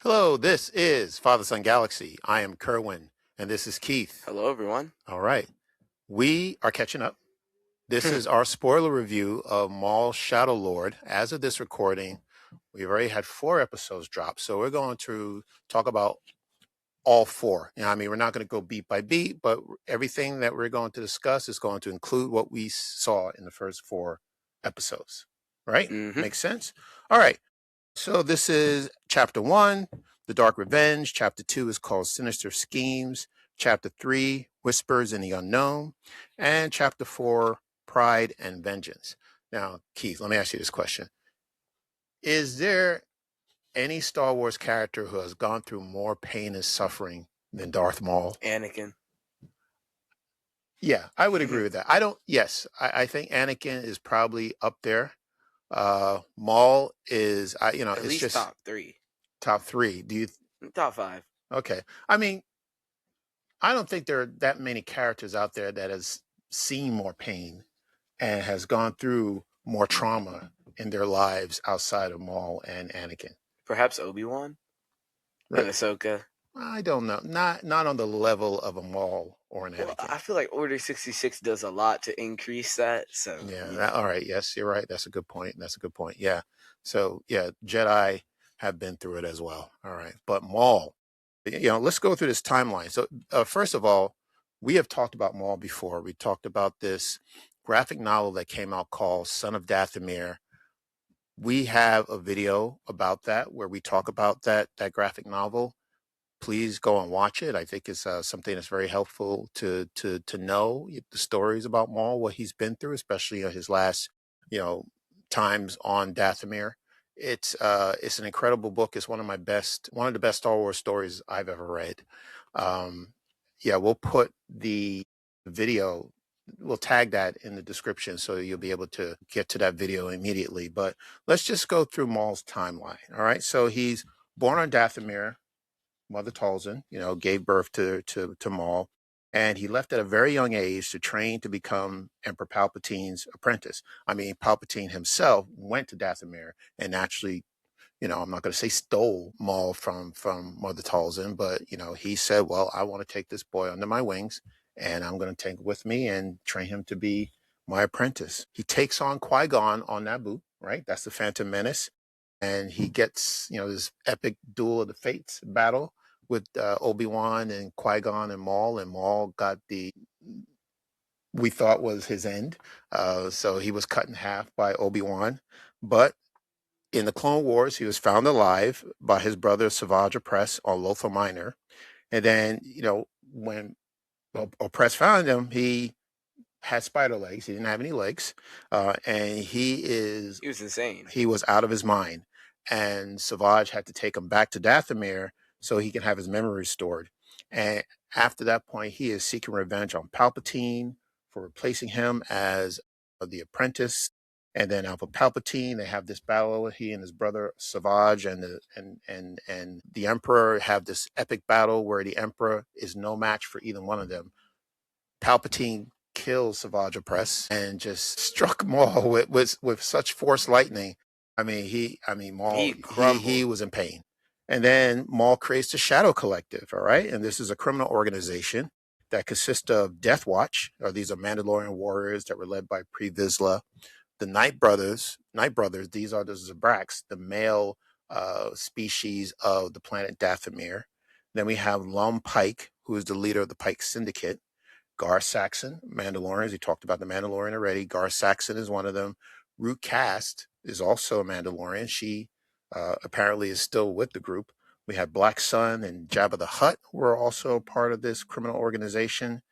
Hello, this is Father Son Galaxy. I am Kerwin, and this is Keith. Hello, everyone. All right, we are catching up. This is our spoiler review of Maul Shadow Lord. As of this recording, we've already had 4 episodes drop, so we're going to talk about all 4. We're not going to go beat by beat, but everything that we're going to discuss is going to include what we saw in the first 4 episodes. Right? Makes sense? All right. So this is chapter 1, The Dark Revenge. Chapter 2 is called Sinister Schemes. Chapter 3, Whispers in the Unknown. And chapter 4, Pride and Vengeance. Now, Keith, let me ask you this question. Is there any Star Wars character who has gone through more pain and suffering than Darth Maul? Anakin. Yeah, I would agree with that. I think Anakin is probably up there. Maul is, At it's least just top 3. top 3. Do you? Top 5. Okay. I mean, I don't think there are that many characters out there that has seen more pain and has gone through more trauma in their lives outside of Maul and Anakin. Perhaps Obi-Wan and Ahsoka. I don't know. Not on the level of a Maul or an Anakin. I feel like Order 66 does a lot to increase that. So yeah. All right. Yes, you're right. That's a good point. Yeah. So yeah, Jedi have been through it as well. All right. But Maul, let's go through this timeline. So first of all, we have talked about Maul before. We talked about this graphic novel that came out called Son of Dathomir. We have a video about that where we talk about that graphic novel. Please go and watch it. I think it's something that's very helpful to know the stories about Maul, what he's been through, especially his last, times on Dathomir. It's an incredible book. It's one of the best Star Wars stories I've ever read. We'll put the video, we'll tag that in the description so you'll be able to get to that video immediately. But let's just go through Maul's timeline. All right. So he's born on Dathomir. Mother Talzin, gave birth to Maul, and he left at a very young age to train to become Emperor Palpatine's apprentice. I mean, Palpatine himself went to Dathomir and actually, I'm not going to say stole Maul from Mother Talzin, but he said, "Well, I want to take this boy under my wings, and I'm going to take him with me and train him to be my apprentice." He takes on Qui-Gon on Naboo, right? That's the Phantom Menace. And he gets, this epic duel of the fates battle with Obi-Wan and Qui-Gon and Maul got we thought was his end. So he was cut in half by Obi-Wan. But in the Clone Wars, he was found alive by his brother Savage Opress on Lothal Minor. And then, when Opress found him, he had spider legs. He didn't have any legs. And he was insane. He was out of his mind. And Savage had to take him back to Dathomir so he can have his memory restored. And after that point, he is seeking revenge on Palpatine for replacing him as the apprentice. And then Alpha Palpatine, they have this battle. He and his brother Savage and the Emperor have this epic battle where the Emperor is no match for either one of them. Palpatine kills Savage Opress and just struck Maul with such force lightning. Maul, he was in pain. And then Maul creates the Shadow Collective, all right? And this is a criminal organization that consists of Death Watch, or these are Mandalorian warriors that were led by Pre Vizsla. The Night Brothers, these are the Zabraks, the male species of the planet Dathomir. Then we have Lum Pike, who is the leader of the Pike Syndicate. Gar Saxon, Mandalorians. We talked about the Mandalorian already. Gar Saxon is one of them. Root Cast is also a Mandalorian. She apparently is still with the group. We have Black Sun and Jabba the Hutt, who are also part of this criminal organization.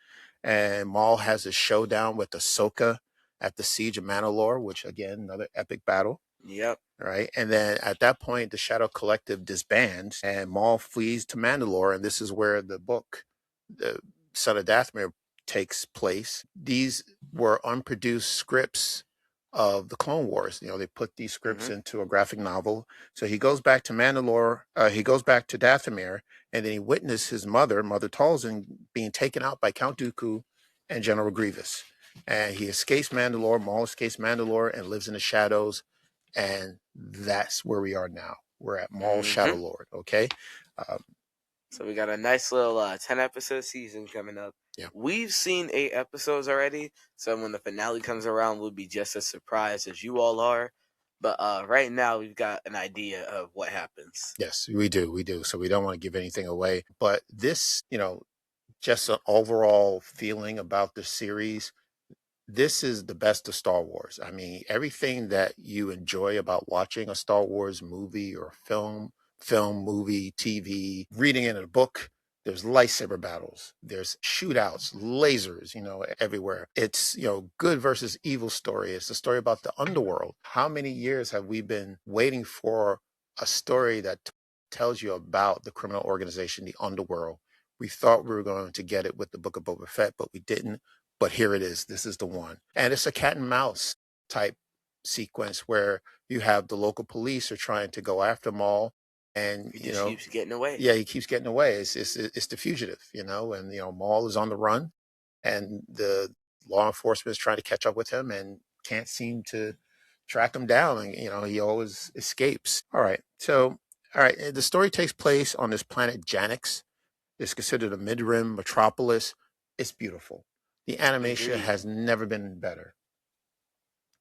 And Maul has a showdown with Ahsoka at the Siege of Mandalore, which, again, another epic battle. Yep. Right. And then at that point, the Shadow Collective disbands and Maul flees to Mandalore. And this is where the book, the Son of Dathomir, takes place. These were unproduced scripts of the Clone Wars. They put these scripts into a graphic novel. So he goes back to Mandalore. He goes back to Dathomir, and then he witnessed his Mother Talzin, being taken out by Count Dooku and General Grievous. And he escapes Mandalore. Maul escapes Mandalore and lives in the shadows. And that's where we are now. We're at Maul Shadow Lord. Okay. So we got a nice little 10-episode season coming up. Yeah. We've seen 8 episodes already, so when the finale comes around, we'll be just as surprised as you all are. But right now, we've got an idea of what happens. Yes, we do. We do. So we don't want to give anything away. But this, just an overall feeling about the series, this is the best of Star Wars. I mean, everything that you enjoy about watching a Star Wars movie or film, movie, TV, reading in a book, there's lightsaber battles, there's shootouts, lasers, everywhere. It's, good versus evil story. It's a story about the underworld. How many years have we been waiting for a story that tells you about the criminal organization, the underworld? We thought we were going to get it with the Book of Boba Fett, but we didn't. But here it is. This is the one. And it's a cat and mouse type sequence where you have the local police are trying to go after Maul. And, He just keeps getting away. Yeah, he keeps getting away. It's the fugitive, and, Maul is on the run and the law enforcement is trying to catch up with him and can't seem to track him down. And, he always escapes. All right. The story takes place on this planet Janix. It's considered a mid-rim metropolis. It's beautiful. The animation has never been better.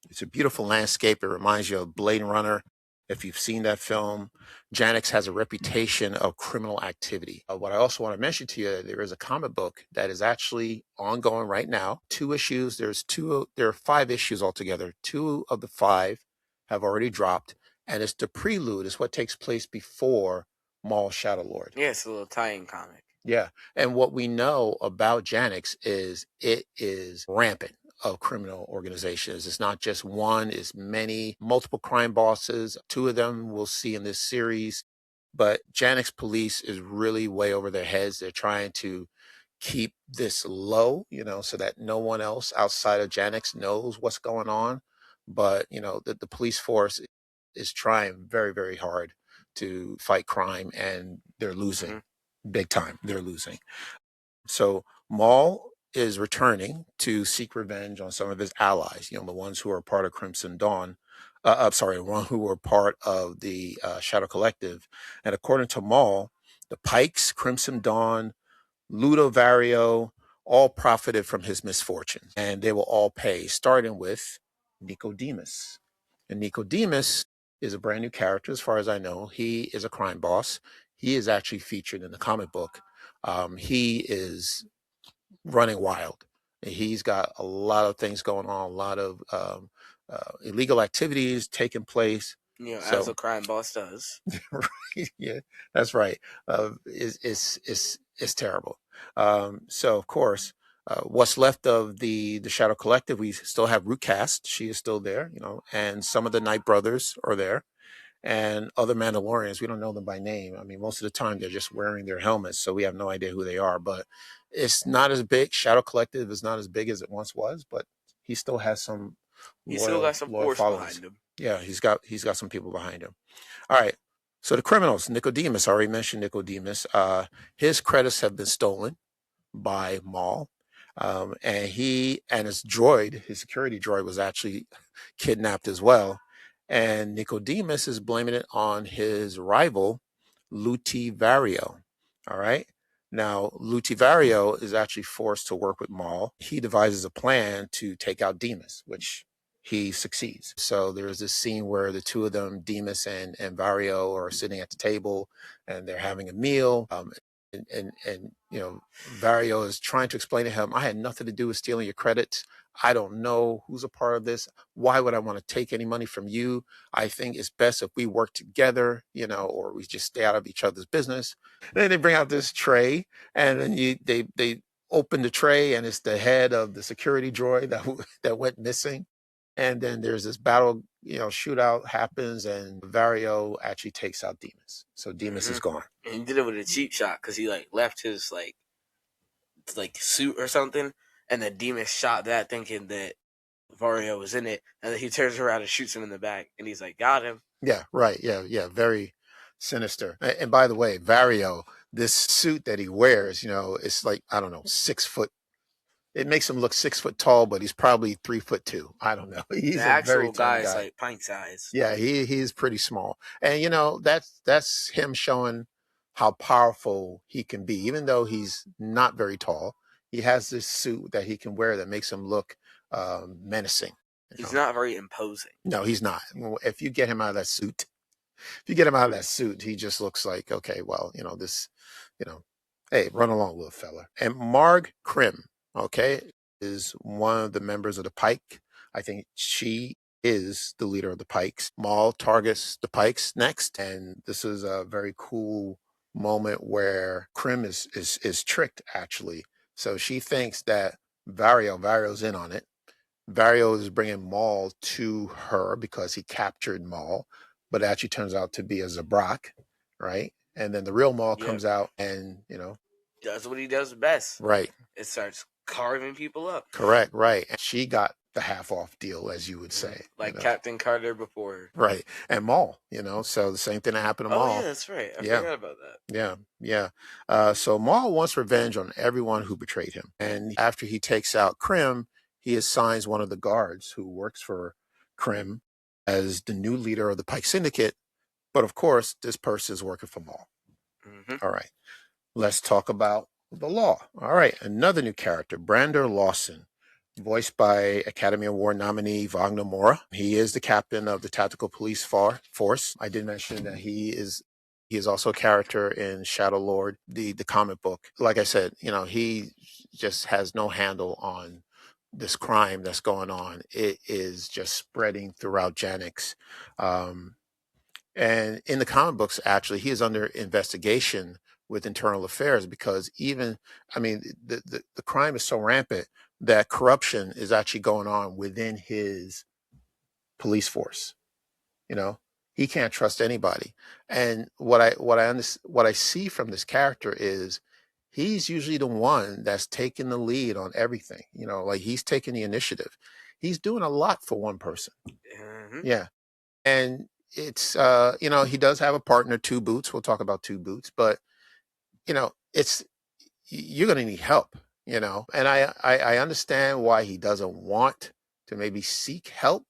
It's a beautiful landscape. It reminds you of Blade Runner. If you've seen that film, Janix has a reputation of criminal activity. What I also want to mention to you, there is a comic book that is actually ongoing right now. 2 issues. There are 5 issues altogether. 2 of the 5 have already dropped, and it's the prelude. It's what takes place before Maul Shadow Lord. Yeah, it's a little tie-in comic. Yeah. And what we know about Janix is it is rampant of criminal organizations. It's not just one, it's many, multiple crime bosses. 2 of them we'll see in this series. But Janix police is really way over their heads. They're trying to keep this low, so that no one else outside of Janix knows what's going on. But, the police force is trying very, very hard to fight crime, and they're losing. Big time. They're losing. So Maul is returning to seek revenge on some of his allies, the ones who are part of Crimson Dawn. The one who were part of the Shadow Collective. And according to Maul, the Pikes, Crimson Dawn, Ludo Vario, all profited from his misfortunes, and they will all pay, starting with Nicodemus. And Nicodemus is a brand new character, as far as I know. He is a crime boss. He is actually featured in the comic book. He is running wild. He's got a lot of things going on, a lot of illegal activities taking place. As a crime boss does. Right, yeah, that's right. It's terrible. So of course, what's left of the Shadow Collective, we still have Rootcast. She is still there, and some of the Night Brothers are there, and other Mandalorians. We don't know them by name. I mean, most of the time they're just wearing their helmets, so we have no idea who they are. But it's not as big. Shadow Collective is not as big as it once was, but he still has some. He still got some force behind him. Yeah, he's got some people behind him. All right. So the criminals, Nicodemus, I already mentioned Nicodemus. His credits have been stolen by Maul. And he and his droid, his security droid, was actually kidnapped as well. And Nicodemus is blaming it on his rival, Vario. All right. Now, Vario is actually forced to work with Maul. He devises a plan to take out Demas, which he succeeds. So there's this scene where the 2 of them, Demas and Vario, are sitting at the table and they're having a meal. And Vario is trying to explain to him, I had nothing to do with stealing your credits. I don't know who's a part of this. Why would I want to take any money from you? I think it's best if we work together, or we just stay out of each other's business. And then they bring out this tray, and then they open the tray, and it's the head of the security droid that went missing. And then there's this battle, shootout happens, and Vario actually takes out Demas. So Demas is gone. And he did it with a cheap shot because he left his suit or something, and then Demas shot that thinking that Vario was in it, and then he turns around and shoots him in the back, and he's like, got him. Yeah, right. Yeah, very sinister. And by the way, Vario, this suit that he wears, it's like, I don't know, 6 foot it makes him look 6 foot tall, but he's probably 3'2". I don't know. The He's a very actual tiny guy is guy. like pint size. Yeah, he's pretty small, and that's him showing how powerful he can be. Even though he's not very tall, he has this suit that he can wear that makes him look menacing. He's not very imposing. No, he's not. If you get him out of that suit, if you get him out of that suit, he just looks like, okay, well, this, you know, hey, run along, little fella. And Marg Krim, okay, is one of the members of the Pike. I think she is the leader of the Pikes. Maul targets the Pikes next, and this is a very cool moment where Krim is tricked actually. So she thinks that Vario's in on it. Vario is bringing Maul to her because he captured Maul, but it actually turns out to be a Zabrak, right? And then the real Maul Yep. comes out and, Does what he does best. right. It starts carving people up. Correct, right. And she got the half off deal, as you would say. Like Captain Carter before her. Right. And Maul, so the same thing that happened to Maul. Oh, yeah, that's right. I forgot about that. Yeah. So Maul wants revenge on everyone who betrayed him. And after he takes out Krim, he assigns one of the guards who works for Krim as the new leader of the Pike Syndicate. But of course, this person is working for Maul. Mm-hmm. All right. Let's talk about the law. All right. Another new character, Brander Lawson, voiced by Academy Award nominee Wagner Moura. He is the captain of the Tactical Police Force. I did mention that he is also a character in Shadow Lord, the comic book. Like I said, he just has no handle on this crime that's going on. It is just spreading throughout Janix. And in the comic books, actually, he is under investigation with internal affairs because the crime is so rampant that corruption is actually going on within his police force. He can't trust anybody. And what I see from this character is he's usually the one that's taking the lead on everything. Like he's taking the initiative. He's doing a lot for one person. Mm-hmm. Yeah. And it's he does have a partner, Two Boots. We'll talk about Two Boots, but it's you're going to need help, and I understand why he doesn't want to maybe seek help.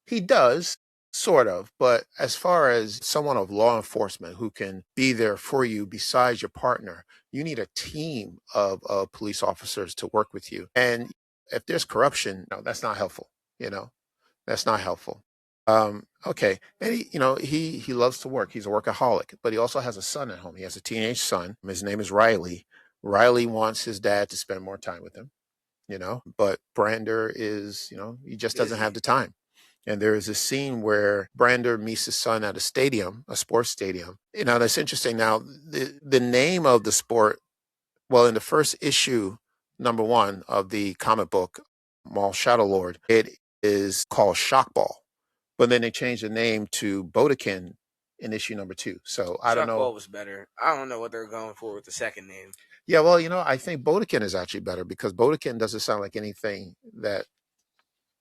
He does, sort of, but as far as someone of law enforcement who can be there for you besides your partner, you need a team of police officers to work with you. And if there's corruption, no, that's not helpful. That's not helpful. Okay. And he loves to work. He's a workaholic, but he also has a son at home. He has a teenage son. His name is Riley. Riley wants his dad to spend more time with him, but Brander is, he just doesn't have the time. And there is a scene where Brander meets his son at a stadium, a sports stadium. That's interesting. Now, the name of the sport, well, in the first issue, #1 of the comic book, Maul Shadow Lord, it is called Shockball. But then they changed the name to Bodekin in issue #2. So I don't know. Shockball was better. I don't know what they're going for with the second name. Yeah, well, I think Bodekin is actually better because Bodekin doesn't sound like anything that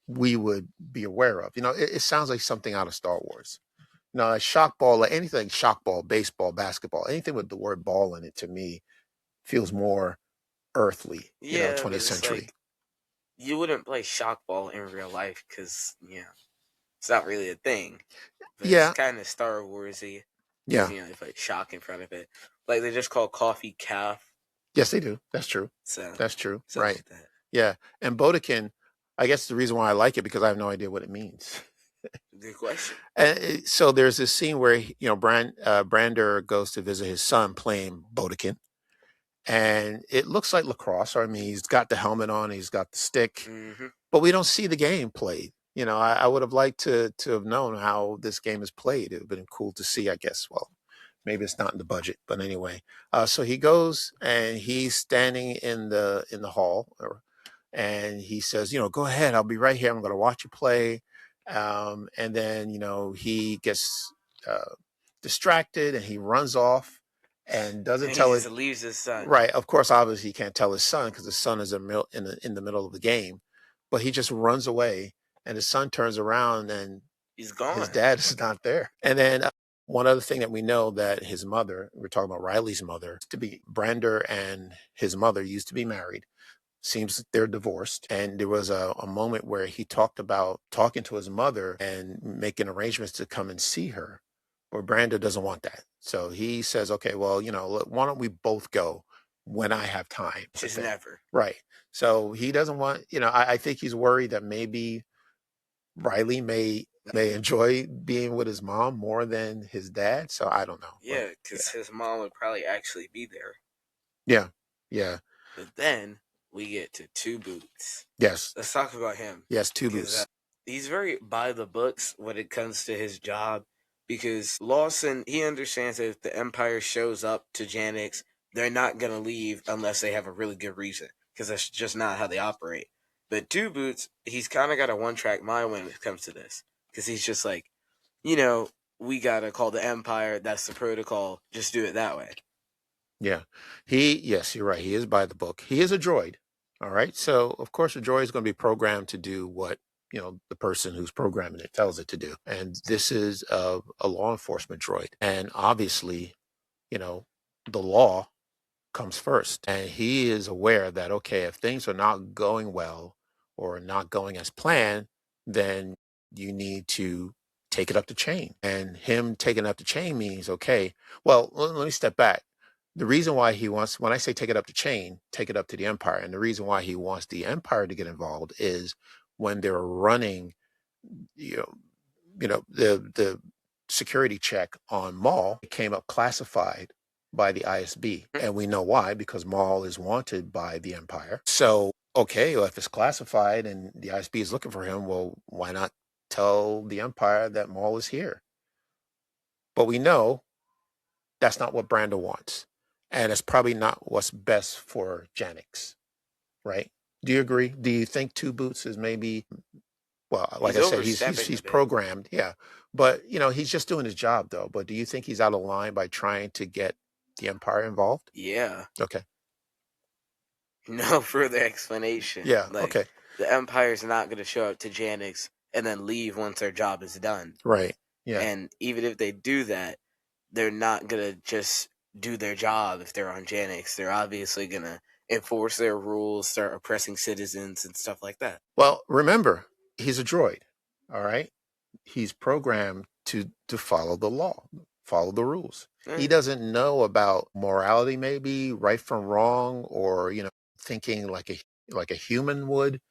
we would be aware of. It sounds like something out of Star Wars. Like shockball, like anything shockball, baseball, basketball, anything with the word ball in it to me feels more earthly, 20th century. Like, you wouldn't play shockball in real life because, it's not really a thing. But Yeah. It's kind of Star Warsy. Yeah. They put shock in front of it. Like they just call coffee calf. Yes, they do. That's true. So that's true. Right. Like that. Yeah. And Bodekin, I guess the reason why I like it because I have no idea what it means. Good question. And so there's this scene where Brander goes to visit his son playing Bodekin, and it looks like lacrosse. I mean, he's got the helmet on, he's got the stick, but we don't see the game played. I would have liked to have known how this game is played. It would have been cool to see, I guess. Well, maybe it's not in the budget, but anyway. So he goes and he's standing in the hall, and he says, go ahead, I'll be right here. I'm going to watch you play. And then, he gets distracted and he runs off and doesn't tell it. Leaves his son. Right. Of course, obviously he can't tell his son because his son is in the middle of the game, but he just runs away and his son turns around and he's gone. His dad is not there. And then one other thing that we know that his mother, we're talking about Riley's mother, to be Brander and his mother used to be married. Seems they're divorced. And there was a moment where he talked about talking to his mother and making arrangements to come and see her. But Brando doesn't want that. So he says, okay, well, why don't we both go when I have time? Which To is thing. never. Right. So he doesn't want, I think he's worried that maybe Riley may enjoy being with his mom more than his dad. So I don't know. But Yeah, yeah. because his mom would probably actually be there. Yeah. Yeah. But then we get to Two Boots. Yes. Let's talk about him. Yes, two Because boots. he's very by the books when it comes to his job. Because Lawson, he understands that if the Empire shows up to Janix, they're not going to leave unless they have a really good reason. Because that's just not how they operate. But Two Boots, he's kind of got a one-track mind when it comes to this. Because he's just like, we got to call the Empire. That's the protocol. Just do it that way. Yeah. Yes, you're right. He is by the book. He is a droid. All right. So, of course, a droid is going to be programmed to do what, the person who's programming it tells it to do. And this is a law enforcement droid. And obviously, the law comes first. And he is aware that, okay, if things are not going well or not going as planned, then you need to take it up the chain. And him taking it up the chain means, okay, well, let me step back. The reason why he wants, when I say take it up the chain, take it up to the Empire. And the reason why he wants the Empire to get involved is when they're running, you know, the security check on Maul came up classified by the ISB. And we know why, because Maul is wanted by the Empire. So, okay, well, if it's classified and the ISB is looking for him, well, why not tell the Empire that Maul is here? But we know that's not what Brando wants. And it's probably not what's best for Janix, right? Do you agree? Do you think Two Boots is maybe, well, like He's I said, he's overstepping a bit. programmed, yeah. But he's just doing his job though. But do you think he's out of line by trying to get the Empire involved? Yeah. Okay. No further explanation. Yeah. Like, Okay. the Empire's not going to show up to Janix and then leave once their job is done. Right. Yeah. And even if they do that, they're not going to just do their job if they're on Janix. They're obviously going to enforce their rules, start oppressing citizens, and stuff like that. Well, remember, he's a droid. All right. He's programmed to follow the law, follow the rules. He doesn't know about morality, maybe right from wrong, or thinking like a human would.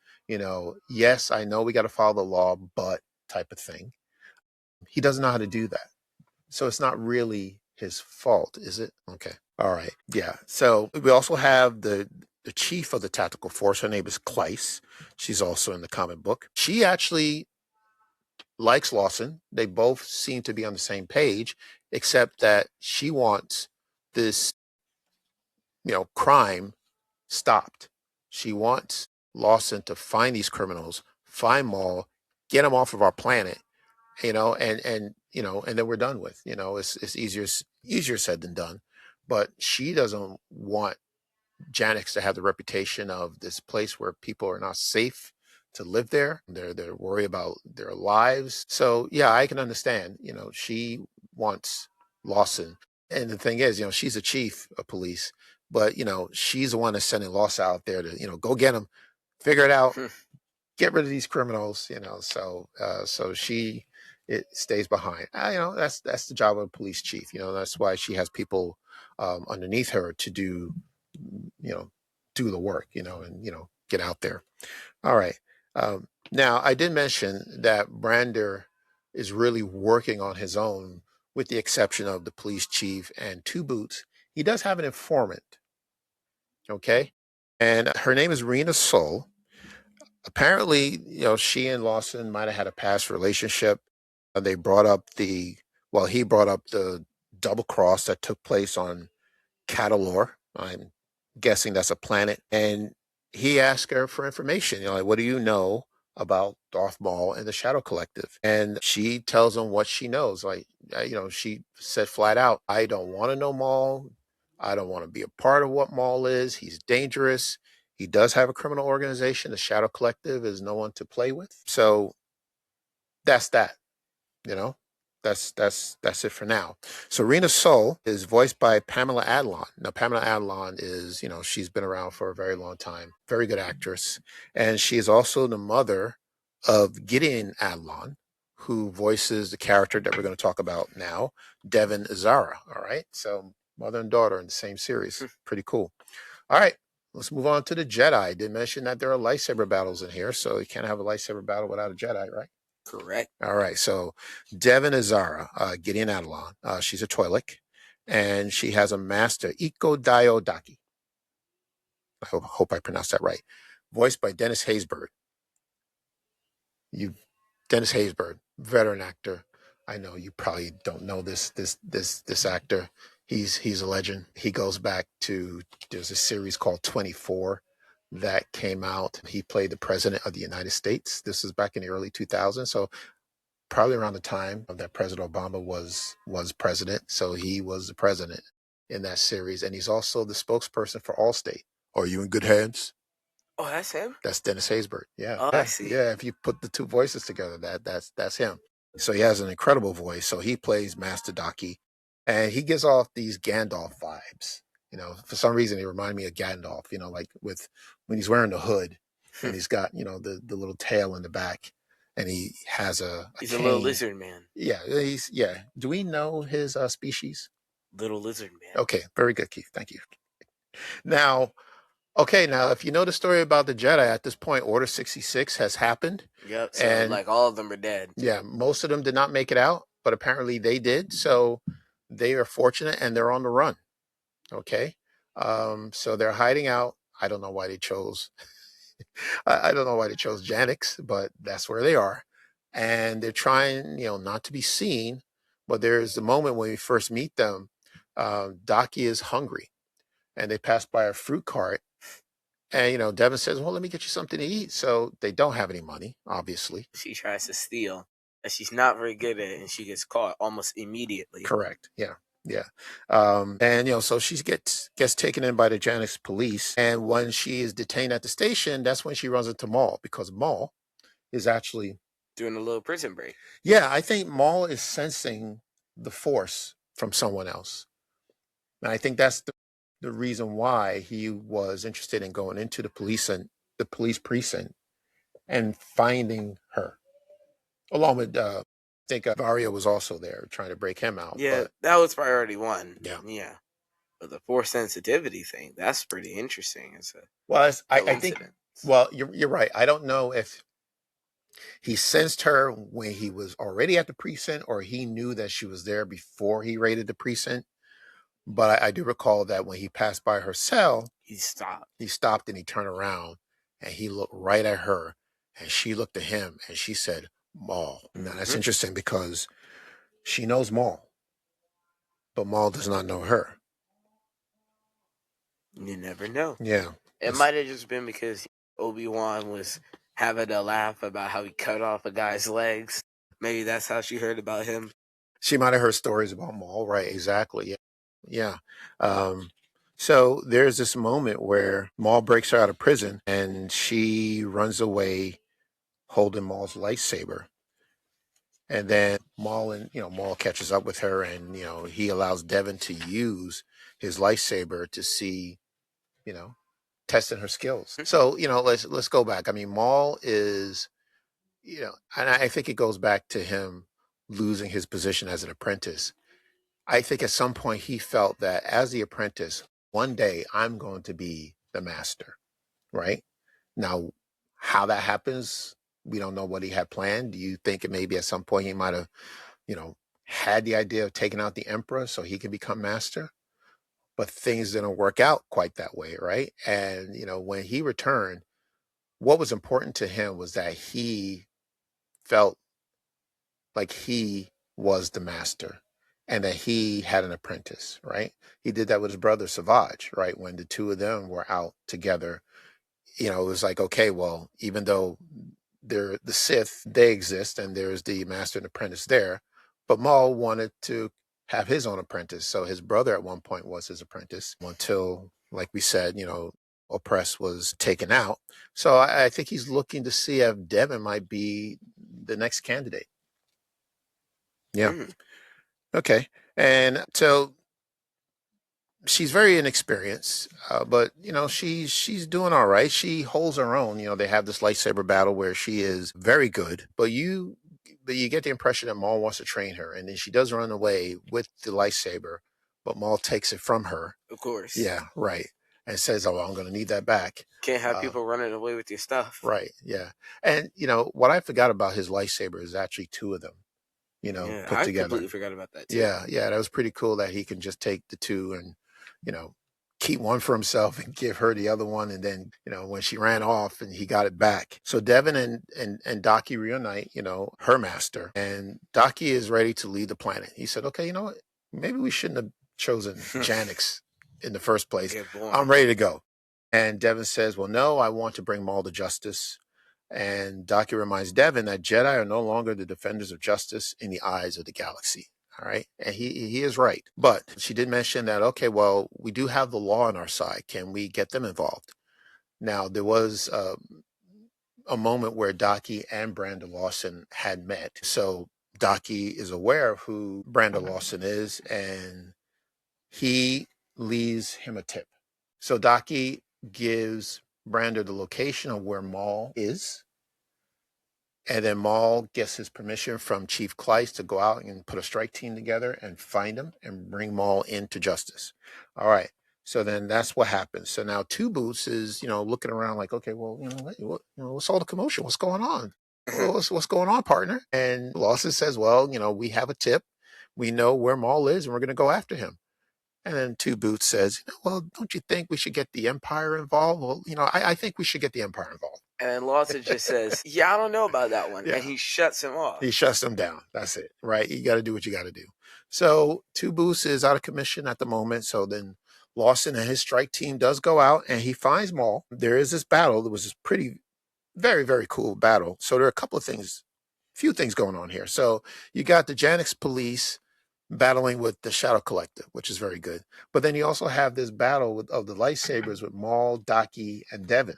Yes, I know we got to follow the law, but type of thing. He doesn't know how to do that, so it's not really his fault, is it? Okay, all right, yeah. So we also have the chief of the tactical force. Her name is Kleiss. She's also in the comic book. She actually likes Lawson. They both seem to be on the same page, except that she wants this, crime stopped. She wants Lawson to find these criminals, find Maul, get them off of our planet, and then we're done with. It's easier said than done. But she doesn't want Janix to have the reputation of this place where people are not safe to live there. They're worried about their lives. So yeah, I can understand. She wants Lawson. And the thing is, she's a chief of police, but she's the one that's sending Lawson out there to, go get him, figure it out, get rid of these criminals, so she it stays behind. That's the job of a police chief. That's why she has people underneath her to do you know, do the work, and get out there. All right. Now I did mention that Brander is really working on his own, with the exception of the police chief and Two Boots. He does have an informant. Okay. And her name is Rena Soul. Apparently, she and Lawson might have had a past relationship. They brought up he brought up the double cross that took place on Catalor. I'm guessing that's a planet. And he asked her for information. Like, what do you know about Darth Maul and the Shadow Collective? And she tells him what she knows. Like, she said flat out, I don't want to know Maul. I don't want to be a part of what Maul is. He's dangerous. He does have a criminal organization. The Shadow Collective is no one to play with. So that's that, you know? that's it for now. Serena Soul is voiced by Pamela Adlon. Now, Pamela Adlon is, she's been around for a very long time, very good actress, and she is also the mother of Gideon Adlon, who voices the character that we're going to talk about now, Devin Azara. All right, so mother and daughter in the same series, pretty cool. All right, let's move on to the Jedi. I did mention that there are lightsaber battles in here, so you can't have a lightsaber battle without a Jedi, right? Correct. All right, so Devin Azara, Gideon Adlon, she's a Twi'lek, and she has a master, Iko Dio Daki. I hope I pronounced that right. Voiced by Dennis Haysbert. Dennis Haysbert, veteran actor. I know you probably don't know this actor. He's a legend. He goes back to, there's a series called 24 that came out. He played the president of the United States. This was back in the early 2000s. So probably around the time that President Obama was president. So he was the president in that series. And he's also the spokesperson for Allstate. Are you in good hands? Oh, that's him? That's Dennis Haysbert. Yeah. Oh, I see. Yeah, if you put the two voices together, that's him. So he has an incredible voice. So he plays Master Daki, and he gives off these Gandalf vibes. For some reason, he reminded me of Gandalf. Like when he's wearing the hood, and he's got the little tail in the back, and he has he's a little lizard man. Yeah, Do we know his species? Little lizard man. Okay, very good, Keith. Thank you. Now, if you know the story about the Jedi, at this point, Order 66 has happened. Yep, so like all of them are dead. Yeah, most of them did not make it out, but apparently they did. So they are fortunate and they're on the run. Okay. So they're hiding out. I don't know why they chose. I don't know why they chose Janix, but that's where they are. And they're trying, not to be seen. But there's the moment when we first meet them. Daki is hungry, and they pass by a fruit cart. And, Devin says, well, let me get you something to eat. So they don't have any money, obviously. She tries to steal, and she's not very good at it, and she gets caught almost immediately. Correct. Yeah. Yeah. So she gets taken in by the Janix police. And when she is detained at the station, that's when she runs into Maul, because Maul is actually doing a little prison break. Yeah, I think Maul is sensing the Force from someone else. And I think that's the reason why he was interested in going into the police precinct and finding her, along with I think Vario was also there trying to break him out. Yeah, that was priority one. Yeah. But the Force sensitivity thing, that's pretty interesting. I think. Well, you're right. I don't know if he sensed her when he was already at the precinct, or he knew that she was there before he raided the precinct. But I do recall that when he passed by her cell, he stopped. He stopped and he turned around and he looked right at her, and she looked at him and she said, Maul. Now that's interesting because she knows Maul, but Maul does not know her. You never know. Yeah. It might have just been because Obi-Wan was having a laugh about how he cut off a guy's legs. Maybe that's how she heard about him. She might have heard stories about Maul, right? Exactly. Yeah. So there's this moment where Maul breaks her out of prison and she runs away holding Maul's lightsaber. And then Maul catches up with her, and he allows Devin to use his lightsaber to see, testing her skills. So let's go back. I mean, Maul is, and I think it goes back to him losing his position as an apprentice. I think at some point he felt that as the apprentice, one day I'm going to be the master, right? Now, how that happens, we don't know what he had planned. Do you think maybe at some point he might have, had the idea of taking out the Emperor so he could become master? But things didn't work out quite that way, right? And, when he returned, what was important to him was that he felt like he was the master and that he had an apprentice, right? He did that with his brother Savage, right? When the two of them were out together, it was like, okay, well, even though they're the Sith, they exist, and there's the master and apprentice there, but Maul wanted to have his own apprentice. So his brother at one point was his apprentice until, like we said, Oppress was taken out. So I think he's looking to see if Devin might be the next candidate. Yeah. Okay. And so she's very inexperienced, but she's doing all right. She holds her own. They have this lightsaber battle where she is very good, but you get the impression that Maul wants to train her, and then she does run away with the lightsaber, but Maul takes it from her. Of course. Yeah, right, and says, "Oh, I'm going to need that back." Can't have people running away with your stuff. Right. Yeah, and what I forgot about his lightsaber is actually two of them. Yeah, Put I together. completely forgot about that too. Yeah, that was pretty cool that he can just take the two and, you know, keep one for himself and give her the other one. And then, when she ran off and he got it back. So Devin and Daki reunite, her master. And Daki is ready to lead the planet. He said, okay, you know what? Maybe we shouldn't have chosen Janix in the first place. I'm ready to go. And Devin says, well, no, I want to bring Maul to justice. And Daki reminds Devin that Jedi are no longer the defenders of justice in the eyes of the galaxy. All right. And he is right. But she did mention that, okay, well, we do have the law on our side. Can we get them involved? Now, there was a moment where Daki and Brandon Lawson had met. So Daki is aware of who Brandon Lawson is, and he leaves him a tip. So Daki gives Brandon the location of where Maul is. And then Maul gets his permission from Chief Kleiss to go out and put a strike team together and find him and bring Maul into justice. All right. So then that's what happens. So now Two Boots is, looking around like, okay, well, what's all the commotion? What's going on? What's going on, partner? And Lawson says, well, we have a tip. We know where Maul is, and we're going to go after him. And then Two Boots says, well, don't you think we should get the Empire involved? Well, I think we should get the Empire involved. And then Lawson just says, yeah, I don't know about that one. Yeah. And he shuts him off. He shuts him down. That's it, right? You got to do what you got to do. So Two Boots is out of commission at the moment. So then Lawson and his strike team does go out, and he finds Maul. There is this battle. There was this pretty, very, very cool battle. So there are a few things going on here. So you got the Janix police battling with the Shadow Collective, which is very good. But then you also have this battle of the lightsabers with Maul, Daki, and Devin,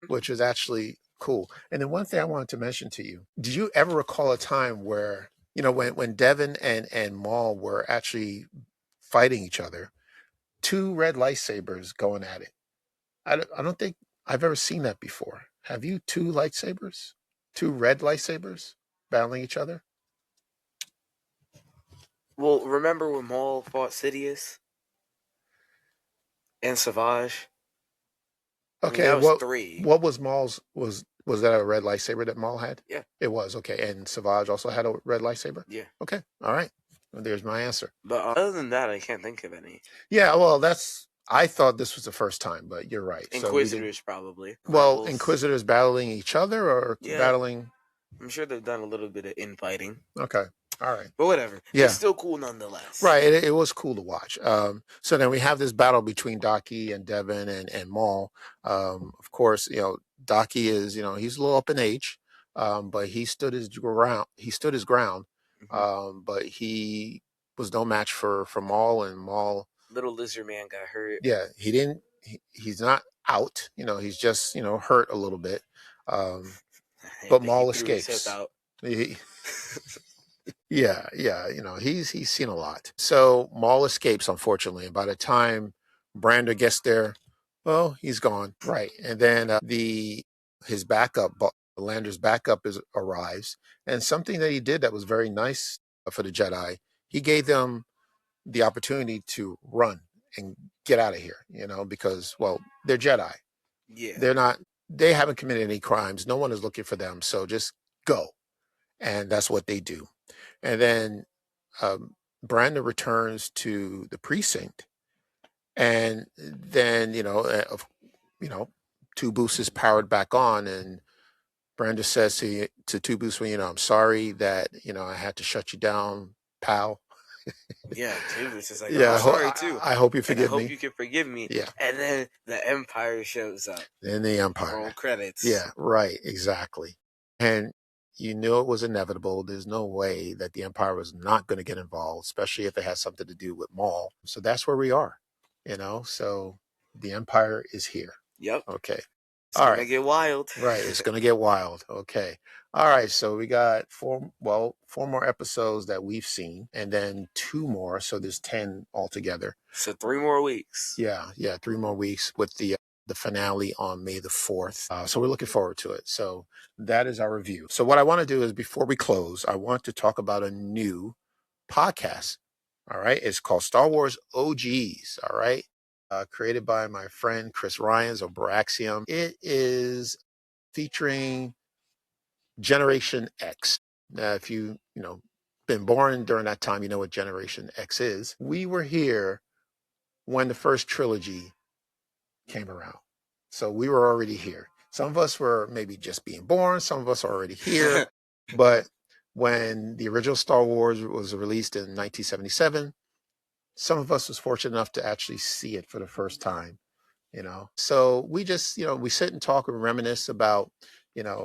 which is actually cool. And then one thing I wanted to mention to you, did you ever recall a time where, when Devin and Maul were actually fighting each other, two red lightsabers going at it? I don't think I've ever seen that before. Have you? Two lightsabers? Two red lightsabers battling each other? Well, remember when Maul fought Sidious and Savage? Okay, that was three. What was Maul's? Was that a red lightsaber that Maul had? Yeah, it was. Okay, and Savage also had a red lightsaber. Yeah. Okay, all right. Well, there's my answer. But other than that, I can't think of any. Yeah, well, I thought this was the first time, but you're right. Inquisitors probably. Well, Rebels. Inquisitors battling each other or battling? I'm sure they've done a little bit of infighting. Okay. All right. But whatever. Yeah. It's still cool nonetheless. Right. It was cool to watch. So then we have this battle between Daki and Devin and Maul. Of course, Daki is, he's a little up in age, but he stood his ground. Mm-hmm. But he was no match for Maul, and Maul. Little lizard man got hurt. Yeah, he didn't. He's not out. He's just hurt a little bit. But Maul escapes. Yeah, he's seen a lot. So Maul escapes, unfortunately, and by the time Brander gets there, well, he's gone. Right, and then his backup, Lander's backup, arrives, and something that he did that was very nice for the Jedi, he gave them the opportunity to run and get out of here. Because they're Jedi. Yeah, they haven't committed any crimes. No one is looking for them, so just go, and that's what they do. And then Brandon returns to the precinct, and then Two Boots is powered back on, and Brandon says to Two Boots, I'm sorry that I had to shut you down, pal. Yeah, Two Boots is like, I'm sorry too. I hope you forgive me. I hope you can forgive me. Yeah. And then the Empire shows up. Then the Empire. Roll credits. Yeah, right, exactly. And you knew it was inevitable. There's no way that the Empire was not going to get involved, especially if it has something to do with Maul. So that's where we are, so the Empire is here. Yep. Okay. It's All gonna right. get wild. Right. It's going to get wild. Okay. All right. So we got four more episodes that we've seen, and then 2 more. So there's 10 altogether. So 3 more weeks. Yeah. 3 more weeks with the finale on May the 4th. So we're looking forward to it. So that is our review. So what I want to do is, before we close, I want to talk about a new podcast. All right. It's called Star Wars OGs. All right. Created by my friend Chris Ryans of Baraxium. It is featuring Generation X. Now, if been born during that time, you know what Generation X is. We were here when the first trilogy came around. So we were already here. Some of us were maybe just being born, some of us are already here. But when the original Star Wars was released in 1977, some of us was fortunate enough to actually see it for the first time. So we just, we sit and talk and reminisce about,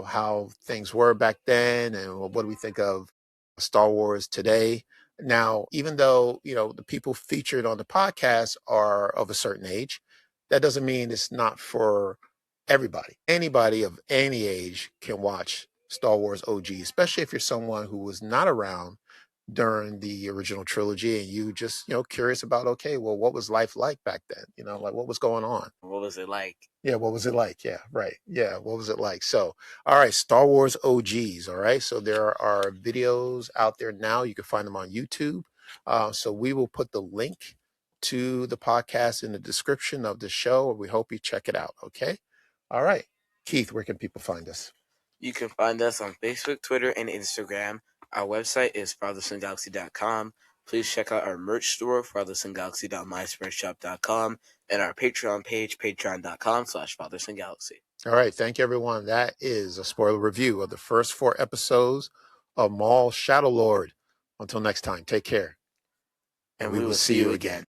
how things were back then and what do we think of Star Wars today. Now, even though, the people featured on the podcast are of a certain age, that doesn't mean it's not for everybody. Anybody of any age can watch Star Wars OG, especially if you're someone who was not around during the original trilogy and you just curious about, okay, well, what was life like back then, like what was going on. What was it like? Yeah, what was it like? Yeah, right. Yeah, what was it like? So all right, Star Wars OGs. All right, so there are videos out there now. You can find them on YouTube. So we will put the link to the podcast in the description of the show. We hope you check it out. Okay. All right, Keith, where can people find us? You can find us on Facebook, Twitter, and Instagram. Our website is farthersongalaxy.com. Please check out our merch store, farthersongalaxy.mysprintshop.com, and our Patreon page, patreon.com/farthersongalaxy. All right. Thank you, everyone. That is a spoiler review of the first 4 episodes of Maul Shadow Lord. Until next time, take care. And we will see you again.